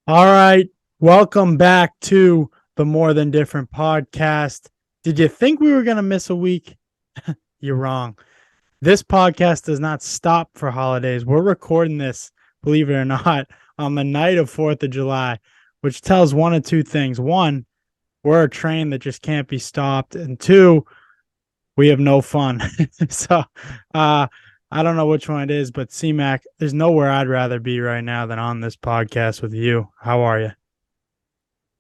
All right. Welcome back to the More Than Different podcast. Did you think we were going to miss a week? You're wrong. This podcast does not stop for holidays. We're recording this, believe it or not, on the night of 4th of July, which tells one of two things. One, we're a train that just can't be stopped. And two, we have no fun. so, uh, I don't know which one it is, but C-Mac, there's nowhere I'd rather be right now than on this podcast with you. How are you?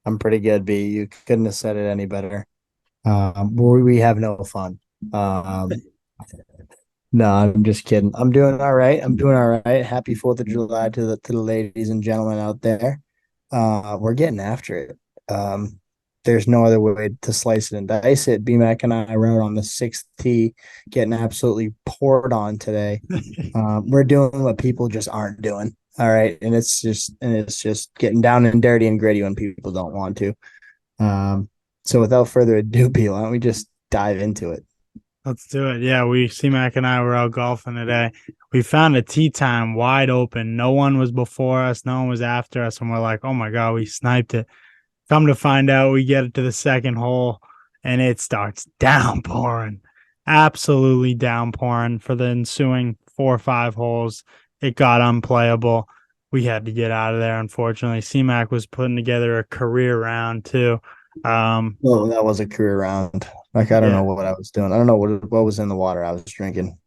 I'm pretty good, B. You couldn't have said it any better. We have no fun. Um, no, I'm just kidding. I'm doing all right. I'm doing all right. Happy 4th of July to the ladies and gentlemen out there. We're getting after it. There's no other way to slice it and dice it. BMAC and I were out on the sixth tee, getting absolutely poured on today. We're doing what people just aren't doing. All right, and it's just getting down and dirty and gritty when people don't want to. So without further ado, B, why don't we just dive into it? Let's do it. Yeah, C-Mac and I were out golfing today. We found a tee time wide open. No one was before us, no one was after us, and we're like, oh my God, we sniped it. Come to find out, we get it to the second hole and it starts downpouring, absolutely downpouring for the ensuing 4 or 5 holes. It got unplayable. We had to get out of there, unfortunately. C-Mac was putting together a career round too. Um, Well, that was a career round. Like I don't yeah, know what I was doing. I don't know what was in the water I was drinking.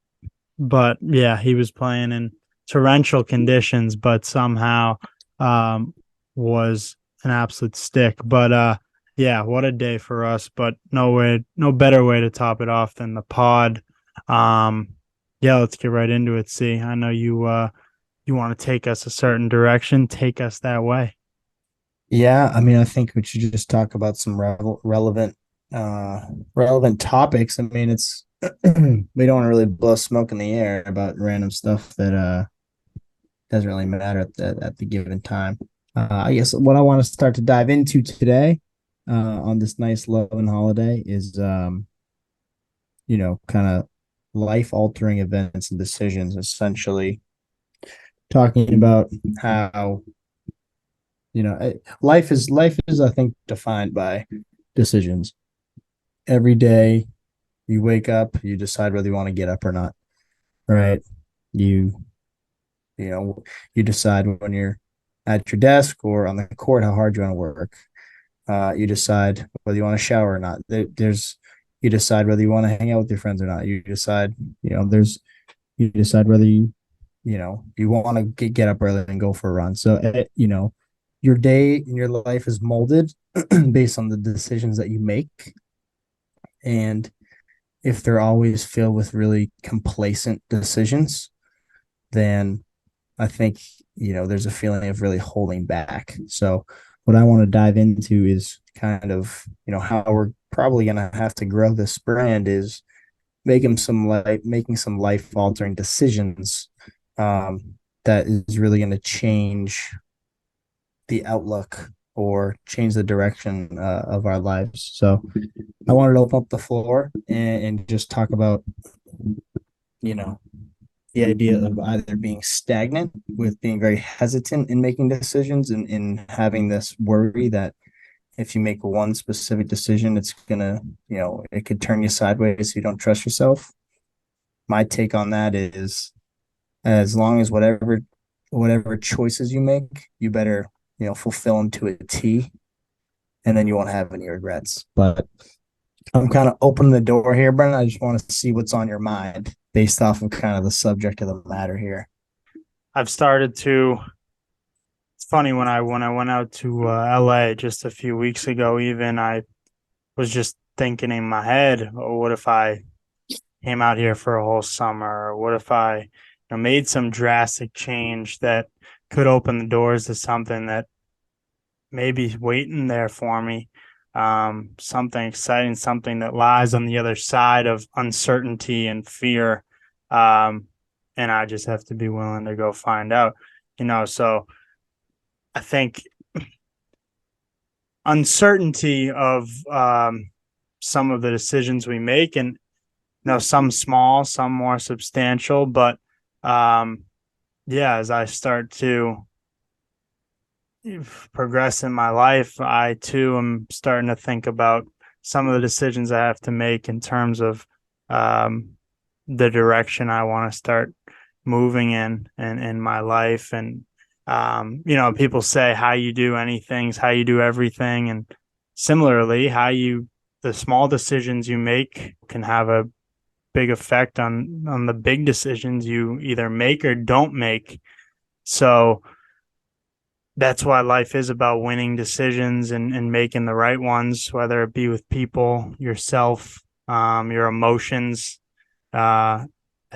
but yeah, he was playing in torrential conditions, but somehow um, was an absolute stick. But yeah, what a day for us. But no better way to top it off than the pod. Um, yeah, let's get right into it. See, I know you want to take us a certain direction. Take us that way. Yeah, I mean, I think we should just talk about some uh, relevant topics. I mean, it's we don't want to really blow smoke in the air about random stuff that doesn't really matter at the given time. I guess what I want to start to dive into today, on this nice love and holiday is kind of life altering events and decisions, essentially talking about how, life is, I think, defined by decisions. Every day you wake up, you decide whether you want to get up or not, right? You, you know, you decide when you're at your desk or on the court how hard you want to work. You decide whether you want to shower or not. You decide whether you want to hang out with your friends or not. You decide whether you want to get up early and go for a run. So, your day and your life is molded based on the decisions that you make. And if they're always filled with really complacent decisions, then I think, there's a feeling of really holding back. So, what I want to dive into is kind of, how we're probably going to have to grow this brand is making some life altering decisions, that is really going to change the outlook or change the direction, of our lives. So I wanted to open up the floor and just talk about, you know, the idea of either being stagnant with being very hesitant in making decisions and in having this worry that if you make one specific decision, it's gonna, it could turn you sideways if you don't trust yourself. My take on that is, as long as whatever choices you make, you better, fulfill them to a T, and then you won't have any regrets. But I'm kind of opening the door here, Brennan. I just want to see what's on your mind based off of kind of the subject of the matter here. I've started to. It's funny when I went out to LA just a few weeks ago. Even I was just thinking in my head, oh, what if I came out here for a whole summer? Or what if I made some drastic change that could open the doors to something that maybe waiting there for me? Something exciting, something that lies on the other side of uncertainty and fear. Um, and I just have to be willing to go find out, so I think uncertainty of some of the decisions we make, and some small, some more substantial, but yeah, as I start to progress in my life, I too am starting to think about some of the decisions I have to make in terms of um, the direction I want to start moving in my life. And people say how you do anything is how you do everything. And similarly, the small decisions you make can have a big effect on the big decisions you either make or don't make. So that's why life is about winning decisions and making the right ones, whether it be with people, yourself, your emotions. I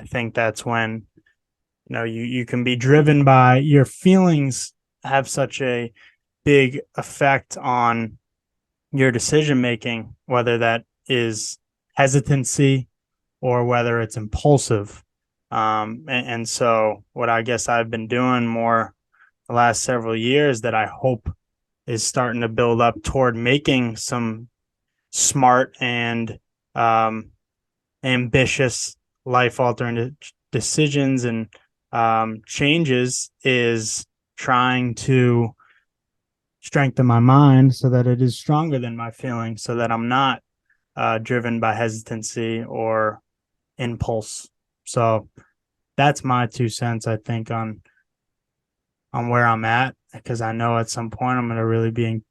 think that's when you can be driven by your feelings have such a big effect on your decision making, whether that is hesitancy or whether it's impulsive. And so, what I guess I've been doing more the last several years that I hope is starting to build up toward making some smart and um, ambitious life altering decisions and changes is trying to strengthen my mind so that it is stronger than my feelings, so that I'm not driven by hesitancy or impulse. So that's my 2 cents, I think, on where I'm at, because I know at some point I'm going to really be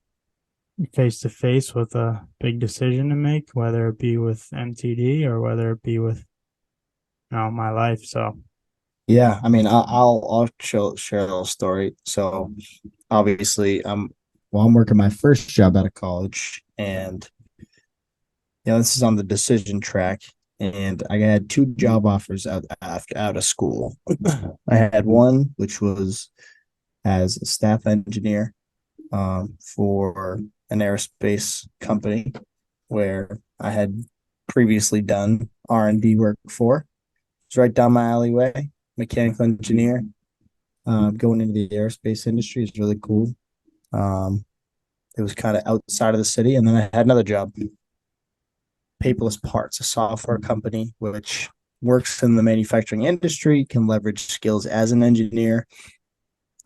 face to face with a big decision to make, whether it be with MTD or whether it be with my life. So Yeah, I mean, I'll share a little story. So obviously, I'm working my first job out of college, and this is on the decision track. And I had two job offers out of school. I had one which was as a staff engineer for an aerospace company where I had previously done R&D work for. It's right down my alleyway. Mechanical engineer. Going into the aerospace industry is really cool. Um, it was kind of outside of the city, and then I had another job, Paperless Parts, a software company which works in the manufacturing industry, can leverage skills as an engineer,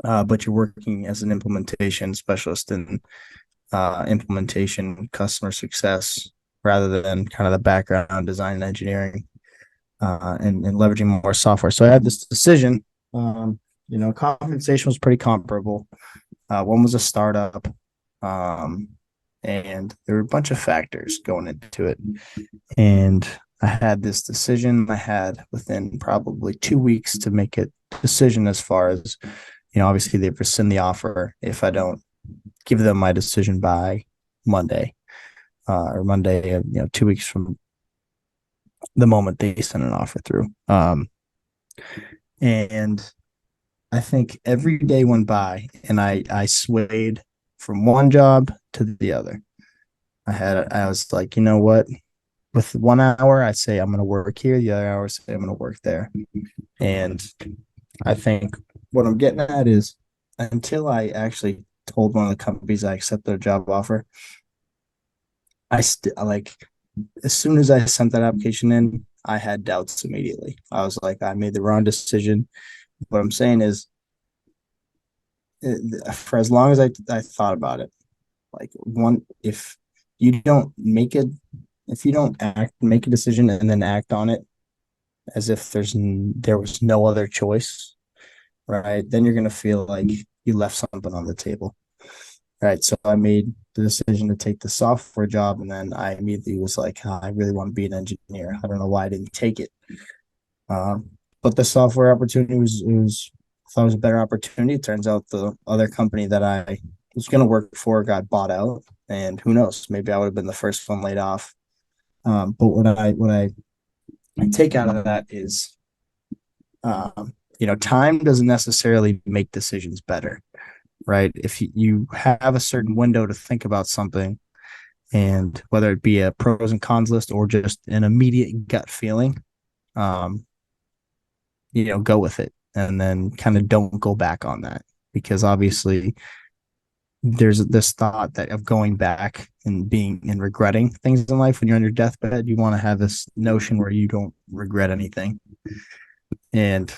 but you're working as an implementation specialist in implementation, customer success, rather than kind of the background design and engineering, and leveraging more software. So I had this decision. Compensation was pretty comparable. One was a startup, um, and there were a bunch of factors going into it. And I had this decision I had within probably 2 weeks to make a decision as far as, obviously they rescind the offer if I don't give them my decision by Monday, or Monday, 2 weeks from the moment they send an offer through. And I think every day went by and I swayed from one job to the other. I was like, you know what? With 1 hour, I say I'm going to work here. The other hour, I say I'm going to work there. And I think what I'm getting at is until I actually told one of the companies I accept their job offer, I still like as soon as I sent that application in, I had doubts immediately. I was like, I made the wrong decision. What I'm saying is, for as long as I thought about it, like one, you don't make it, if you don't make a decision and then act on it as if there was no other choice, right? Then you're gonna feel like you left something on the table. Right. So I made the decision to take the software job, and then I immediately was like, I really want to be an engineer. I don't know why I didn't take it. But the software opportunity was I thought it was a better opportunity. It turns out the other company that I was going to work for got bought out, and who knows? Maybe I would have been the first one laid off. But what I take out of that is, time doesn't necessarily make decisions better, right? If you have a certain window to think about something, and whether it be a pros and cons list or just an immediate gut feeling, um, go with it and then kind of don't go back on that, because obviously there's this thought that of going back and being and regretting things in life. When you're on your deathbed, you want to have this notion where you don't regret anything. And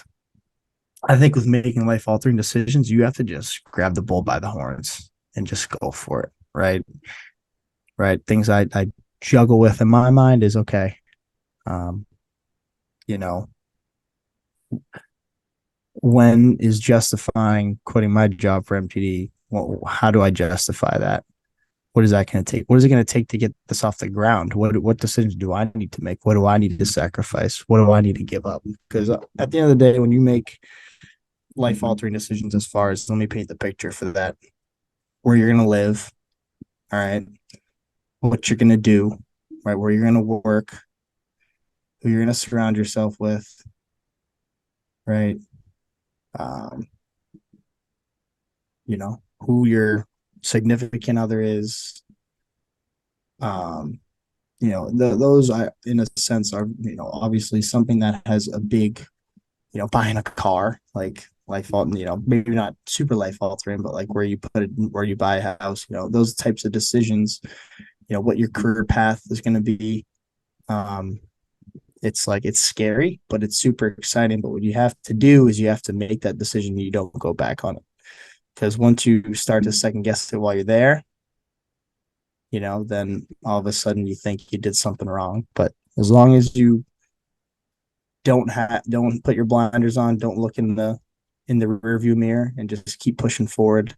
I think with making life altering decisions, you have to just grab the bull by the horns and just go for it. Right. Right. Things I juggle with in my mind is okay. Um, you know, when is justifying quitting my job for MTD? Well, how do I justify that? What is that going to take? What is it going to take to get this off the ground? What decisions do I need to make? What do I need to sacrifice? What do I need to give up? Because at the end of the day, when you make life altering decisions, as far as let me paint the picture for that, where you're going to live, all right, what you're going to do, right, where you're going to work, who you're going to surround yourself with, right, um, who your significant other is, um, those I, in a sense, are obviously something that has a big, buying a car, like life altering, maybe not super life altering, but like where you put it, where you buy a house, those types of decisions, what your career path is going to be. Um, it's like it's scary, but it's super exciting. But what you have to do is you have to make that decision. You don't go back on it because once you start to second guess it while you're there, then all of a sudden you think you did something wrong. But as long as you don't put your blinders on, don't look in the rearview mirror, and just keep pushing forward.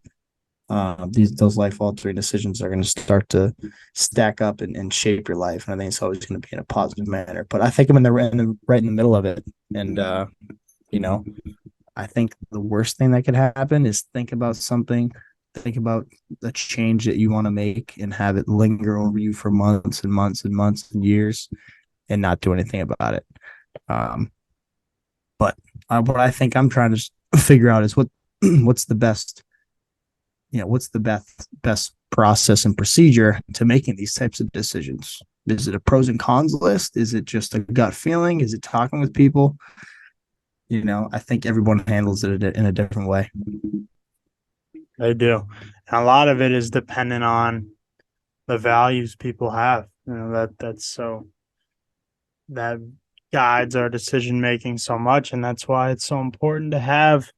Those life altering decisions are going to start to stack up and shape your life, and I think it's always going to be in a positive manner. But I think I'm right in the middle of it, and you know, I think the worst thing that could happen is think about the change that you want to make, and have it linger over you for months and months and months and years, and not do anything about it. Um, but what I think I'm trying to figure out is what's the best, what's the best process and procedure to making these types of decisions. Is it a pros and cons list? Is it just a gut feeling? Is it talking with people? I think everyone handles it in a different way. They do. And a lot of it is dependent on the values people have. That's so that guides our decision making so much, and that's why it's so important to have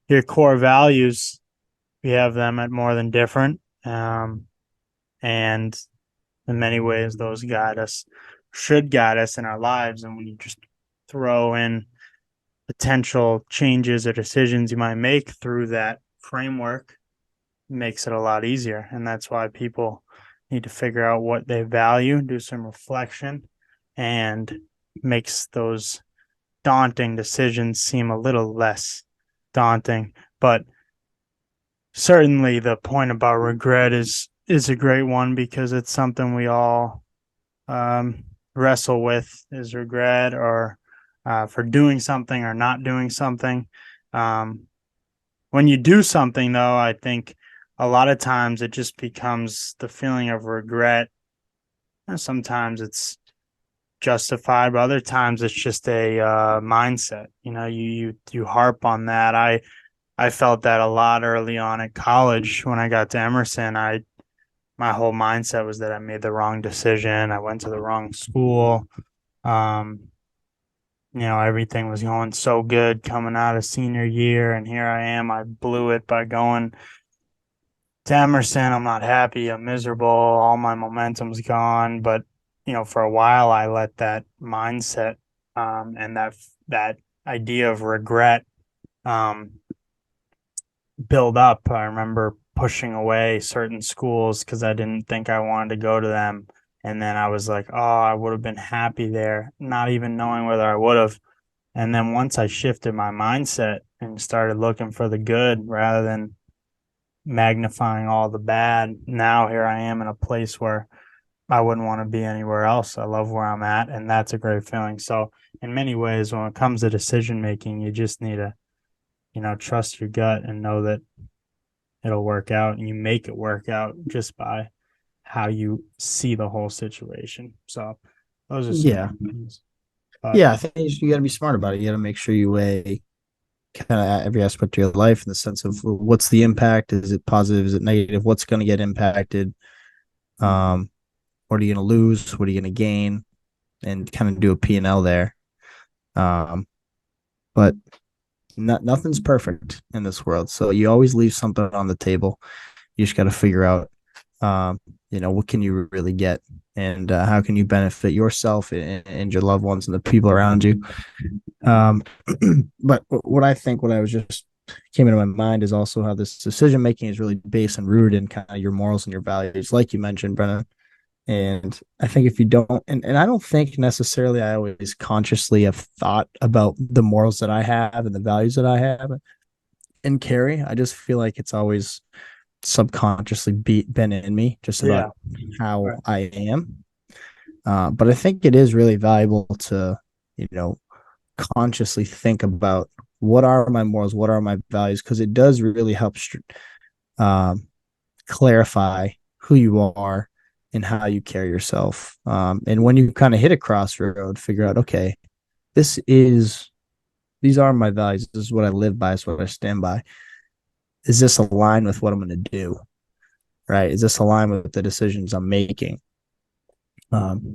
your core values. We have them at more than different, and in many ways, those should guide us in our lives. And when you just throw in potential changes or decisions you might make through that framework, it makes it a lot easier. And that's why people need to figure out what they value, do some reflection, and makes those daunting decisions seem a little less daunting. But certainly the point about regret is a great one because it's something we all um, wrestle with, is regret, or for doing something or not doing something. Um, when you do something, though, I think a lot of times it just becomes the feeling of regret. And sometimes it's justified, but other times it's just a mindset. You harp on that. I felt that a lot early on at college when I got to Emerson. I My whole mindset was that I made the wrong decision. I went to the wrong school. Um, everything was going so good coming out of senior year, and here I am. I blew it by going to Emerson. I'm not happy. I'm miserable. All my momentum's gone. But for a while, I let that mindset and that idea of regret um, build up. I remember pushing away certain schools because I didn't think I wanted to go to them. And then I was like, oh, I would have been happy there, not even knowing whether I would have. And then once I shifted my mindset and started looking for the good rather than magnifying all the bad, now here I am in a place where I wouldn't want to be anywhere else. I love where I'm at, and that's a great feeling. So, in many ways, when it comes to decision making, you just need to, trust your gut and know that it'll work out, and you make it work out just by how you see the whole situation. So, those are some Yeah, things. But yeah. I think you got to be smart about it. You got to make sure you weigh kind of every aspect of your life in the sense of what's the impact? Is it positive? Is it negative? What's going to get impacted? Um, what are you going to lose? What are you going to gain? And kind of do a P&L there. Um, but Nothing's perfect in this world, so you always leave something on the table. You just got to figure out, what can you really get, and how can you benefit yourself and your loved ones and the people around you. Um, but what I was just came into my mind is also how this decision making is really based and rooted in kind of your morals and your values, like you mentioned, Brennan. And I think if you don't, and I don't think necessarily I always consciously have thought about the morals that I have and the values that I have and carry. I just feel like it's always subconsciously been in me just about Yeah. how Right. I am. But I think it is really valuable to, you know, consciously think about what are my morals, what are my values, because it does really help um, clarify who you are and how you carry yourself. And when you kind of hit a crossroad, figure out, okay, this is these are my values. This is what I live by. This is what I stand by. Is this aligned with what I'm going to do? Right? Is this aligned with the decisions I'm making?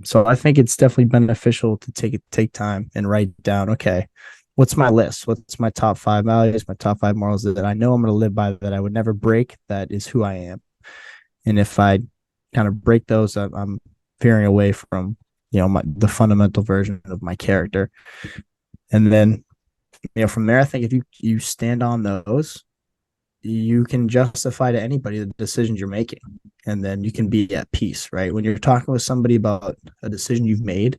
So I think it's definitely beneficial to take time and write down, okay, what's my list? What's my top five values, my top five morals that I know I'm going to live by, that I would never break, that is who I am. And if I kind of break those, I'm veering away from, the fundamental version of my character. And then, from there, I think if you stand on those, you can justify to anybody the decisions you're making, and then you can be at peace, right? When you're talking with somebody about a decision you've made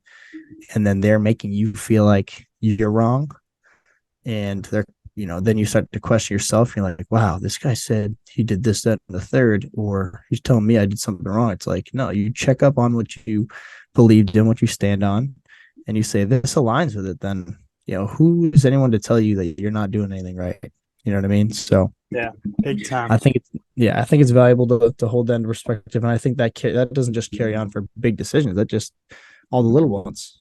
and then they're making you feel like you're wrong, and they're, then you start to question yourself. You're like, wow, this guy said he did this, that, and the third, or he's telling me I did something wrong. It's like, no, you check up on what you believed in, what you stand on, and you say this aligns with it. Then, who is anyone to tell you that you're not doing anything right? You know what I mean? So Yeah. Big time. I think it's yeah, I think it's valuable to hold that in perspective, and I think that doesn't just carry on for big decisions. That just all the little ones,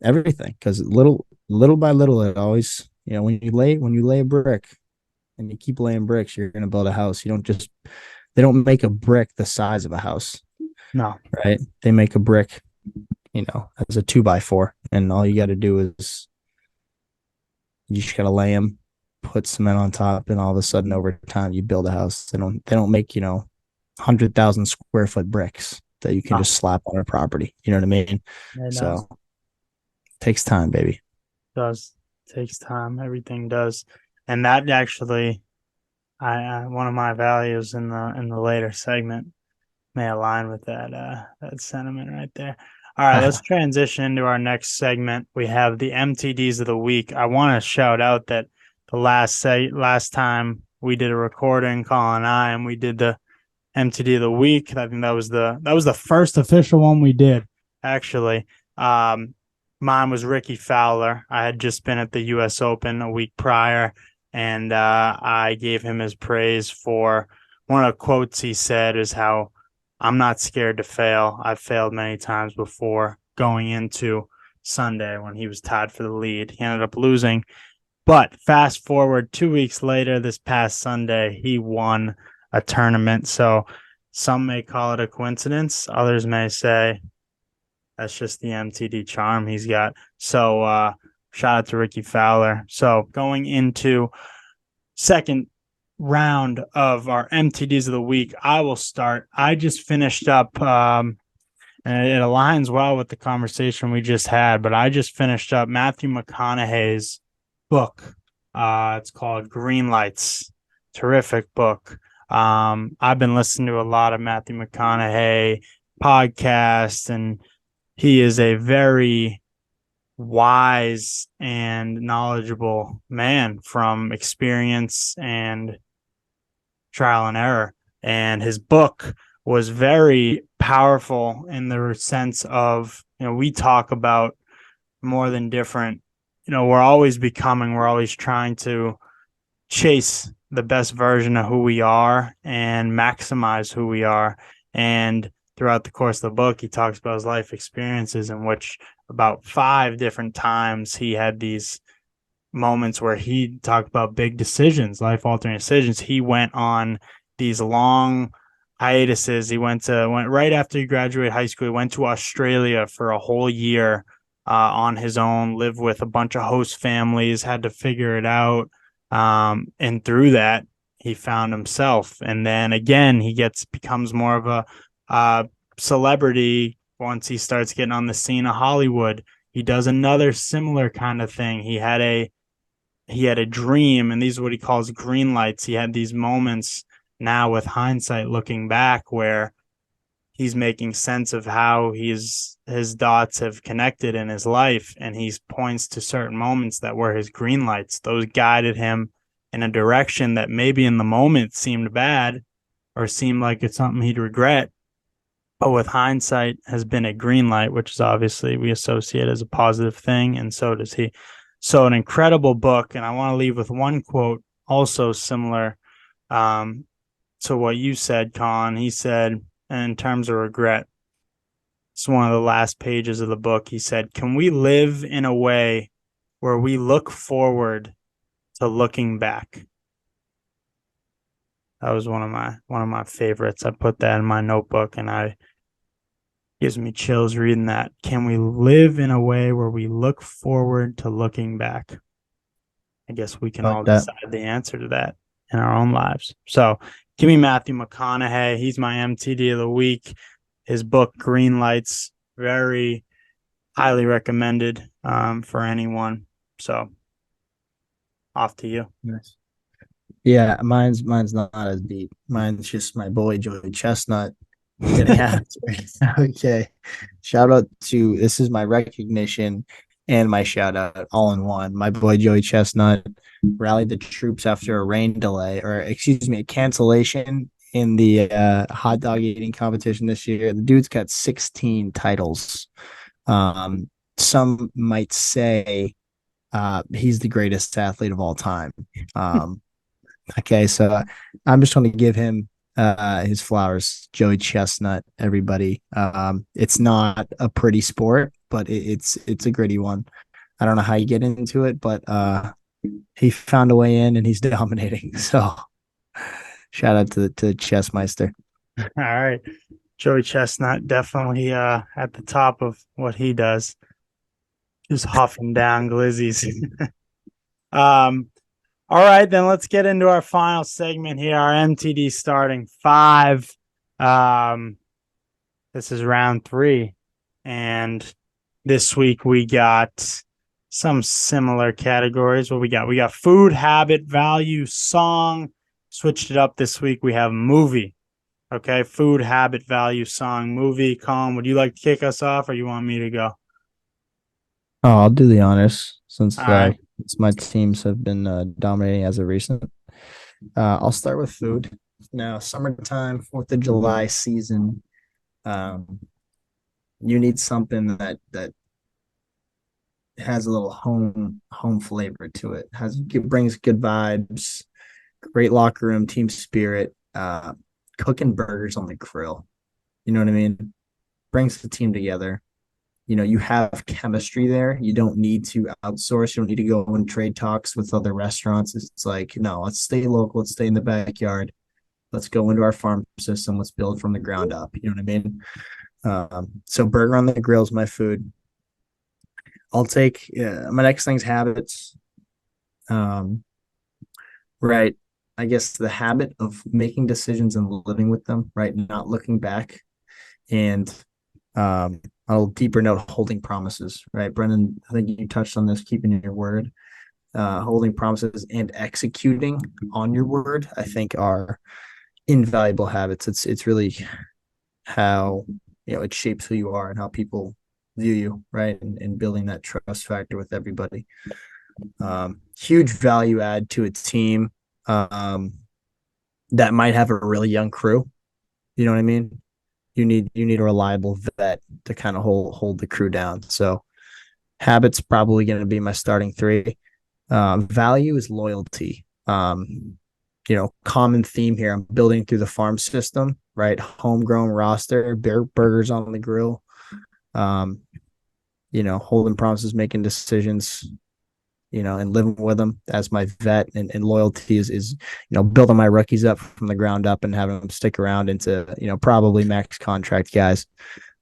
everything, because little by little, it always, when you lay a brick and you keep laying bricks, you're going to build a house. You don't just They don't make a brick the size of a house, No. right? They make a brick, as a 2x4, and all you got to do is you just got to lay them, put cement on top, and all of a sudden, over time, you build a house. They don't make 100,000 square foot bricks that you can No. just slap on a property. You know what I mean? It does. So it takes time, baby. Does. Takes time. Everything does. And that actually, I one of my values in the later segment may align with that sentiment right there. All right, let's transition into our next segment. We have the MTDs of the week. I want to shout out that the last time we did a recording, Colin and I, and we did the MTD of the week. I think that was the first official one we did, actually. Um, Mine was Ricky Fowler. I had just been at the U.S. Open a week prior, and I gave him his praise for one of the quotes he said is how I'm not scared to fail. I've failed many times before going into Sunday when he was tied for the lead. He ended up losing, but fast forward 2 weeks later, this past Sunday, he won a tournament. So some may call it a coincidence. Others may say that's just the MTD charm he's got. So shout out to Ricky Fowler. So going into second round of our MTDs of the week, I will start. I just finished up and it aligns well with the conversation we just had. But I just finished up Matthew McConaughey's book. It's called Green Lights. Terrific book. I've been listening to a lot of Matthew McConaughey podcasts, and he is a very wise and knowledgeable man from experience and trial and error. And his book was very powerful in the sense of, we talk about more than different, we're always becoming, we're always trying to chase the best version of who we are and maximize who we are. And throughout the course of the book, he talks about his life experiences, in which about 5 different times he had these moments where he talked about big decisions, life altering decisions. He went on these long hiatuses. Went right after he graduated high school. He went to Australia for a whole year on his own, lived with a bunch of host families, had to figure it out. And through that, he found himself. And then again, he becomes more of a celebrity once he starts getting on the scene of Hollywood. He does another similar kind of thing. He had a dream, and these are what he calls green lights. He had these moments now with hindsight looking back where he's making sense of how his dots have connected in his life, and he points to certain moments that were his green lights. Those guided him in a direction that maybe in the moment seemed bad or seemed like it's something he'd regret, but with hindsight has been a green light, which is obviously we associate as a positive thing, and so does he. So an incredible book, and I want to leave with one quote also similar um, to what you said, Colin. He said, in terms of regret, it's one of the last pages of the book. He said, "Can we live in a way where we look forward to looking back?" That was one of my favorites. I put that in my notebook, and I gives me chills reading that. Can we live in a way where we look forward to looking back? I guess we can I like all that. decide the answer to that in our own lives. So give me Matthew McConaughey. He's my MTD of the week. His book, Green Lights, very highly recommended for anyone. So off to you. Nice. Yeah, mine's not as deep. Mine's just my boy Joey Chestnut getting after it. Okay. Shout out to this is my recognition and my shout out all in one. My boy Joey Chestnut rallied the troops after a rain delay, or excuse me, a cancellation in the hot dog eating competition this year. The dude's got 16 titles. Um, some might say he's the greatest athlete of all time. Um, Okay, so I'm just going to give him his flowers, Joey Chestnut. Everybody, it's not a pretty sport, but it's a gritty one. I don't know how you get into it, but he found a way in and he's dominating. So shout out to Chessmeister. All right. Joey Chestnut definitely at the top of what he does. Just huffing down glizzies. um, all right, then let's get into our final segment here, our MTD starting five. Um, this is round three. And this week we got some similar categories. What we got? We got food, habit, value, song. Switched it up this week. We have movie. Okay, food, habit, value, song, movie. Colin, would you like to kick us off or you want me to go? Oh, I'll do the honors All since right. my teams have been dominating as of recent. I'll start with food. Now, summertime, 4th of July season. Um, you need something that has a little home flavor to it. It brings good vibes, great locker room, team spirit. Cooking burgers on the grill. You know what I mean? Brings the team together. You know, you have chemistry there. You don't need to outsource. You don't need to go and trade talks with other restaurants. It's like, no, let's stay local. Let's stay in the backyard. Let's go into our farm system. Let's build from the ground up. You know what I mean? So burger on the grill is my food. I'll take my next thing's habits. Um, right. I guess the habit of making decisions and living with them, right? Not looking back. And on a deeper note, holding promises, right? Brendan, I think you touched on this, keeping your word, holding promises and executing on your word, I think are invaluable habits. It's really how it shapes who you are and how people view you, right? And building that trust factor with everybody. Huge value add to a team um, that might have a really young crew. You know what I mean? You need a reliable vet to kind of hold the crew down. So habits probably going to be my starting three. Value is loyalty. Common theme here. I'm building through the farm system, right? Homegrown roster, burgers on the grill. Um, holding promises, making decisions, and living with them as my vet and loyalty is building my rookies up from the ground up and having them stick around into, probably max contract guys.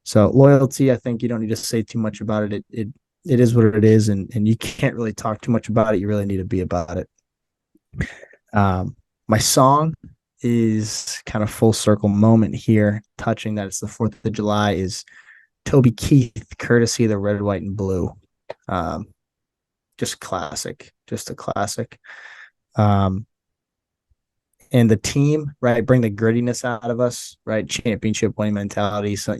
So loyalty, I think you don't need to say too much about it. It it is what it is, and you can't really talk too much about it. You really need to be about it. My song is kind of full circle moment here, touching that it's the 4th of July, is Toby Keith, courtesy of the Red, White, and Blue. Um, just classic, just a classic. Um, and the team, right, bring the grittiness out of us, right? Championship winning mentality. So,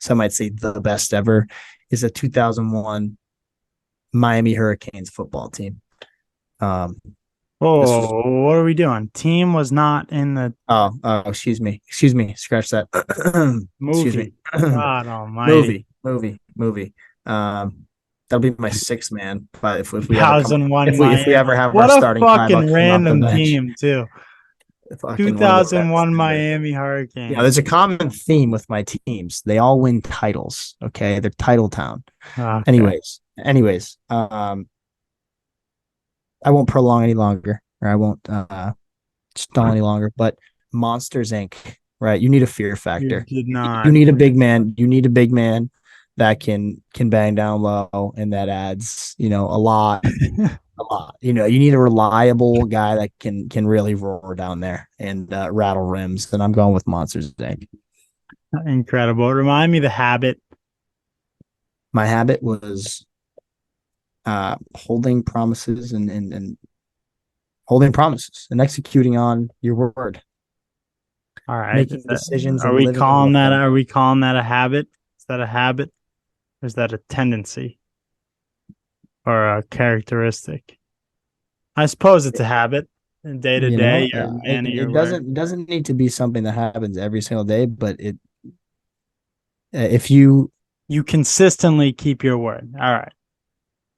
some might say the best ever is a 2001 Miami Hurricanes football team. Um, this was, Oh, what are we doing? Team was not in the excuse me, scratch that. Excuse me. movie. God almighty. Movie. Um, that'll be my sixth man. But if we ever come up, 2001 if we ever Miami. have our What a starting five fucking come off the random bench, team, too. fucking one of the best 2001 ever. Miami Hurricanes. There's a common theme with my teams. They all win titles. Okay, they're title town. Okay. Anyways, I won't prolong any longer, or I won't stall any longer. But Monsters Inc. Right? You need a fear You factor. did You not. need a big man. You need a big man that can bang down low, and that adds a lot, a lot. You need a reliable guy that can really roar down there and rattle rims. And I'm going with Monsters Inc. Incredible. Remind me the habit. My habit was holding promises and holding promises and executing on your word, All right. making decisions Are and we living in calling that? them. Are we calling that a habit? Is that a habit? Or is that a tendency or a characteristic? I suppose it's a habit. Day to day, you're a man of your It word. doesn't need to be something that happens every single day, but if you You consistently keep your word. All right.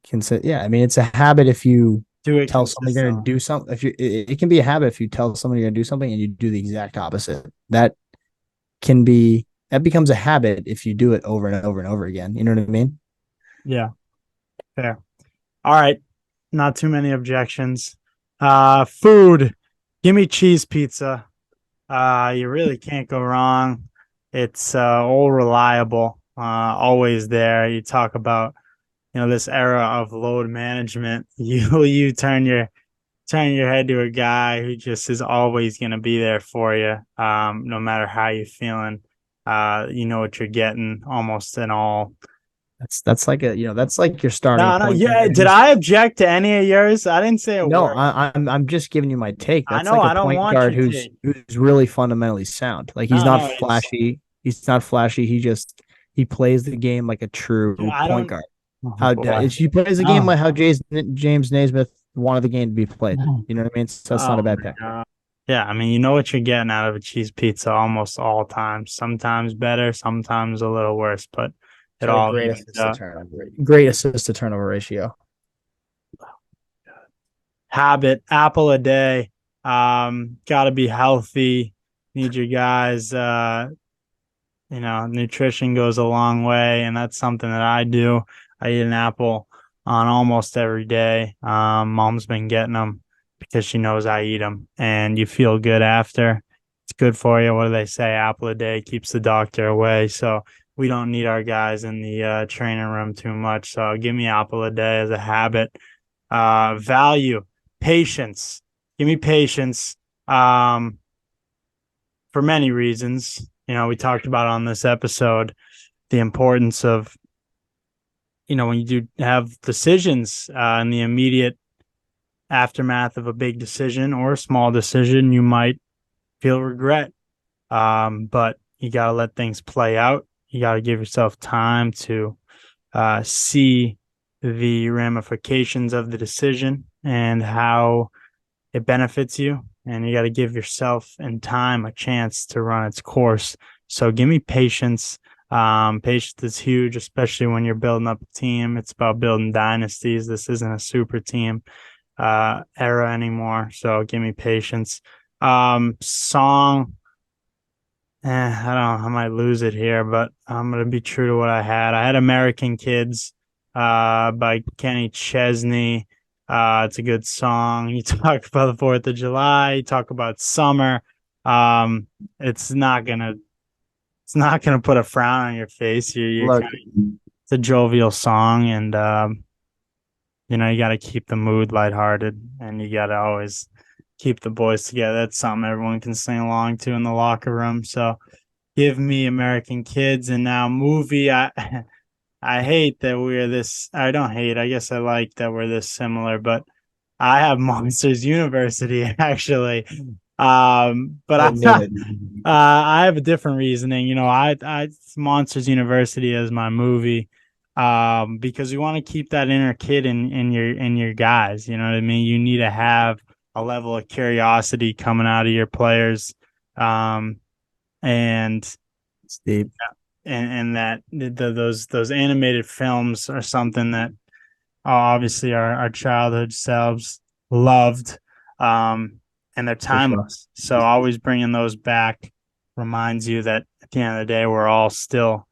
can say, yeah, I mean, it's a habit if you Do it tell someone you're going to consistently. do something. If you, it can be a habit if you tell someone you're going to do something and you do the exact opposite. That becomes a habit if you do it over and over and over again. You know what I mean? Yeah. Fair. All right. Not too many objections. Food. Give me cheese pizza. You really can't go wrong. It's all reliable, always there. You talk about, this era of load management. You turn your head to a guy who just is always going to be there for you, no matter how you're feeling. You know what you're getting almost in all. That's like your starting No, no, point yeah. guard Did who's I object to any of yours? I didn't say a no, word. I'm just giving you my take. I That's know. like a I don't point want guard your take. who's really fundamentally sound. Like he's No, not no. It's flashy. He's not flashy. He plays the game like a true I point don't. guard. Oh How boy. he plays the game No. like how James Naismith wanted the game to be played. No. You know what I mean? So that's not Oh a bad my pick. god. Yeah, I mean, you know what you're getting out of a cheese pizza almost all times. Sometimes better, sometimes a little worse, but He's it got a all great evens assist to out. turnover rate. Great assist to turnover ratio. Habit, apple a day. Got to be healthy. Need your guys. Nutrition goes a long way, and that's something that I do. I eat an apple on almost every day. Mom's been getting them because she knows I eat them, and you feel good after. It's good for you. What do they say? Apple a day keeps the doctor away. So we don't need our guys in the training room too much. So give me apple a day as a habit. Value, patience. Give me patience. Um, for many reasons. We talked about on this episode the importance of, when you do have decisions in the immediate aftermath of a big decision or a small decision, you might feel regret. But you got to let things play out. You got to give yourself time to see the ramifications of the decision and how it benefits you, and you got to give yourself and time a chance to run its course. So give me patience. Patience is huge, especially when you're building up a team. It's about building dynasties. This isn't a super team era anymore. So give me patience. Song. I don't know. I might lose it here, but I'm gonna be true to what I had. I had American Kids by Kenny Chesney. It's a good song. You talk about the 4th of July, you talk about summer. Um, it's not gonna put a frown on your face. You're Look, kind of it's a jovial song, and you got to keep the mood lighthearted, and you got to always keep the boys together. That's something everyone can sing along to in the locker room. So give me American Kids, and now movie. I hate that we're this. I don't hate. I guess I like that we're this similar, but I have Monsters University actually. But I knew it. I have a different reasoning. I Monsters University as my movie, because you want to keep that inner kid in your guys. You know what I mean? You need to have a level of curiosity coming out of your players, um, and Steve. and that those animated films are something that obviously our childhood selves loved, um, and they're For sure. timeless. So always bringing those back reminds you that at the end of the day, we're all still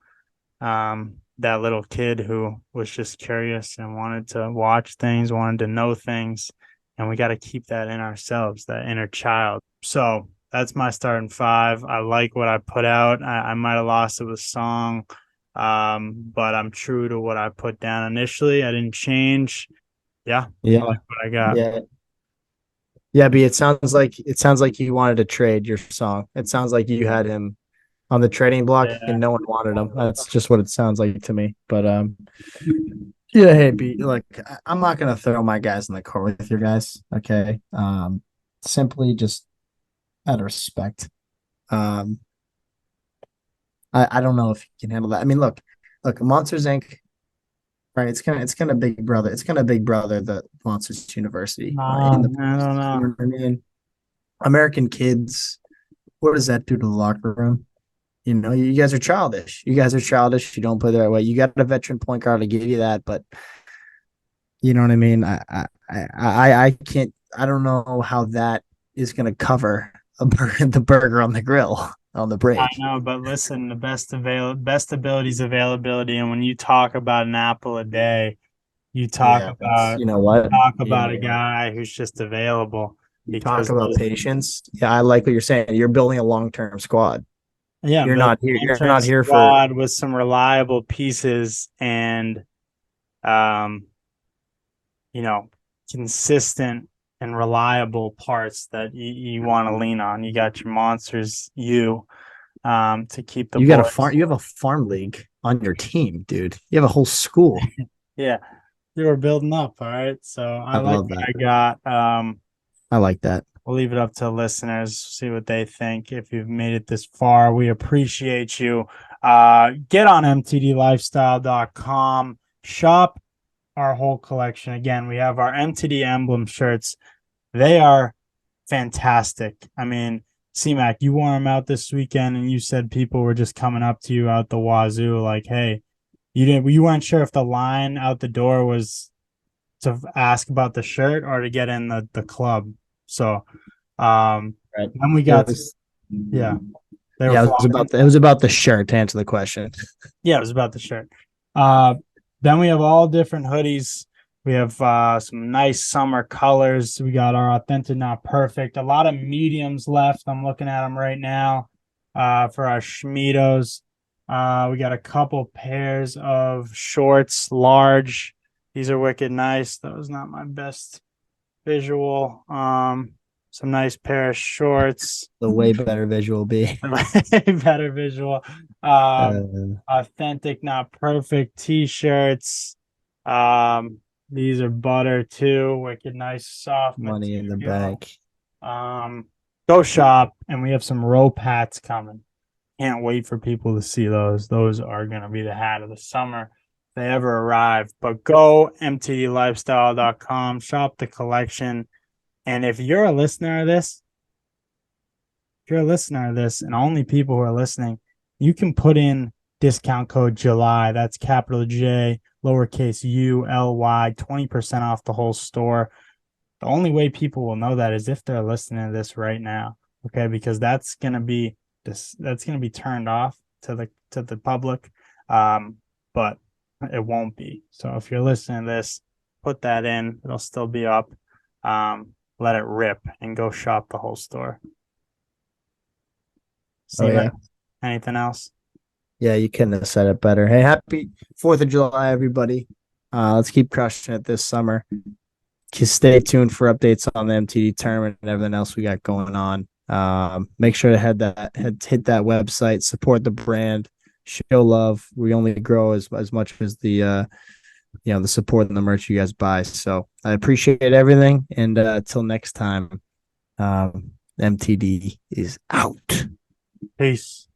that little kid who was just curious and wanted to watch things, wanted to know things, and we got to keep that in ourselves, that inner child. So that's my starting five. I like what I put out. I might have lost it with song, but I'm true to what I put down initially. I didn't change. Yeah, I Yeah. like what I got. Yeah. Yeah, B, it sounds like you wanted to trade your song. It sounds like you had him on the trading block Yeah, and no one wanted him. That's just what it sounds like to me. But yeah, hey B, look, I'm not gonna throw my guys in the court with your guys. Okay. Simply just out of respect. Um, I don't know if you can handle that. I mean, look, Monsters Inc. Right? It's gonna Big Brother. It's gonna Big Brother the Monsters University, right? In the I don't you know. know what I mean? American Kids. What does that do to the locker room? You guys are childish. You guys are childish. You don't play the right way. You got a veteran point guard to give you that, but you know what I mean. I can't. I don't know how that is going to cover the burger on the grill on the I break. know, but listen, the best abilities availability, and when you talk about an apple a day, you talk Yeah, that's about you know what a guy who's just available you talk because about patience. Yeah, I like what you're saying. You're building a long term squad. yeah, You're build not here. a You're long-term not here for. squad with some reliable pieces and um, you know, consistent and reliable parts that you want to lean on. You got your monsters, to keep the You got a farm. boys. You have a farm league on your team, dude. You have a whole school. Yeah, they were building up. All right, so I I like love that. what I got. I like that. We'll leave it up to listeners, see what they think. If you've made it this far, we appreciate you. Get on mtdlifestyle.com, shop our whole collection. Again, we have our MTD emblem shirts. They are fantastic. I mean, CMAC, you wore them out this weekend and you said people were just coming up to you out the wazoo, like, hey, you weren't sure if the line out the door was to ask about the shirt or to get in the club. So Right. then we It got was. yeah, they were Yeah, it was flocking. about the, it was about the shirt to answer the question. Yeah, it was about the shirt. Uh, then we have all different hoodies. We have some nice summer colors. We got our authentic, not perfect. A lot of mediums left. I'm looking at them right now for our Schmitos. We got a couple pairs of shorts, large. These are wicked nice. That was not my best visual. Some nice pair of shorts. The way better visual be. Better visual. Um, Uh, authentic, not perfect t-shirts. Um, these are butter too, wicked nice soft money in the material. bank. Um, go shop, and we have some rope hats coming. Can't wait for people to see those. Those are gonna be the hat of the summer if they ever arrive. But go mtdlifestyle.com, shop the collection. And if you're a listener of this, if you're a listener of this, and only people who are listening, you can put in discount code July. That's capital J, lowercase ULY, 20% off the whole store. The only way people will know that is if they're listening to this right now. Okay, because that's gonna be turned off to the public. But it won't be. So if you're listening to this, put that in. It'll still be up. Let it rip and go shop the whole store. Oh See, Matt, yeah. anything else? Yeah, you couldn't have said it better. Hey, happy 4th of July, everybody. Let's keep crushing it this summer. Just stay tuned for updates on the MTD tournament and everything else we got going on. Make sure to hit that website, support the brand, show love. We only grow as much as the support and the merch you guys buy. So I appreciate everything, and until next time, MTD is out. Peace.